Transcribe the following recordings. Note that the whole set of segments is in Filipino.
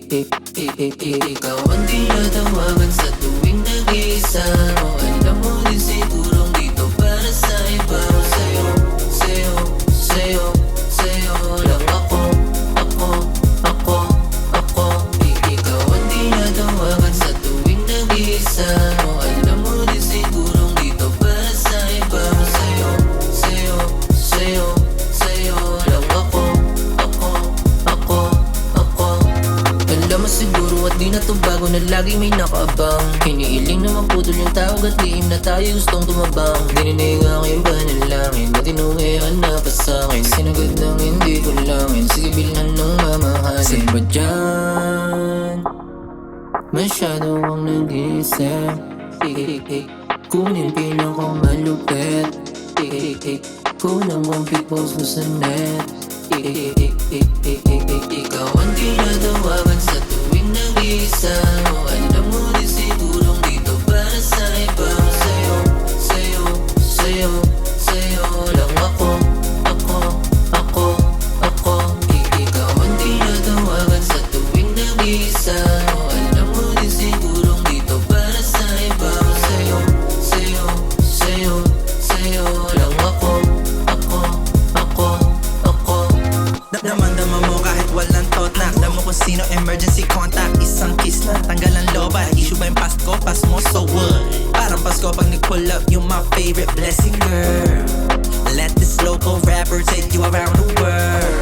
Ikaw ang tinatawagan sa tuwing nag-iisa. O alam mo din sigurong dito para sa iba. O sa'yo, sa'yo, sa'yo, sa'yo lang ako. Ikaw ang tinatawagan sa tuwing nag-iisa. O alam mo din sigurong dito para sa iba. O sa'yo, sa'yo, sa'yo, sa'yo lang ako. Alam mo siguro at di na to bago na lagi may nakaabang. Hiniiling na maputol yung tawag at liim na tayo gustong tumabang. Dininig ang iyong panalangin na tinuwian na pa sa'kin. Sinagad ng hindi ko langin, sige bilhan ng mamahalin. Saan ba dyan? Masyado ang nag-iisip. Kunin pinakang malupit. Kulang kong pipost mo sa net. Ikaw ang tinatawagan sa tuwing nag-iisa. O alam mo din sigurong dito para sa iba. O sa'yo, sa'yo, sa'yo, sa'yo lang ako. Ikaw ang tinatawagan sa tuwing nag-iisa. O alam mo din sigurong dito para sa iba. O sa'yo, sa'yo, sa'yo, sa'yo lang ako. Damang-dama mo kahit walang totak. Alam mo kung sino emergency contact. Isang kiss lang, tanggal ang loba. Issue ba yung past ko, past mo, so what? Parang Pasko pag nag-pull up, you my favorite blessing girl. Let this local rapper take you around the world.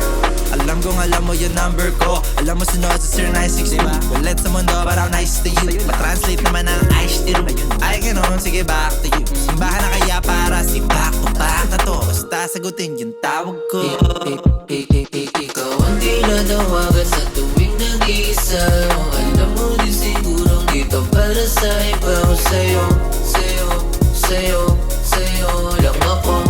Alam kong alam mo yung number ko. Alam mo sunod sa 0962. Ulit sa mundo, but I'm nice to you. Ma-translate naman ang ice to you. Ay ganon, sige back to you. Simbahan na kaya para si back to back na to. Basta sagutin yung tawag ko. Ikaw ang tinatawagan sa tuwing nag-iisa. O alam mo din sigurong dito para sa iba. O sa'yo, sa'yo, sa'yo, sa'yo lang ako.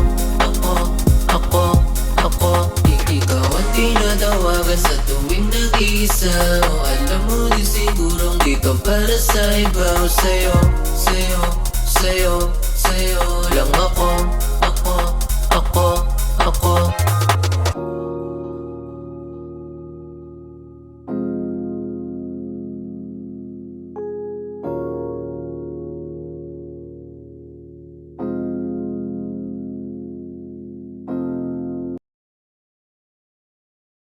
Ikaw ang tinatawagan sa tuwing nag-iisa. O alam mo din sigurong dito para sa iba. O sa'yo, sa'yo, sa'yo, sa'yo lang ako.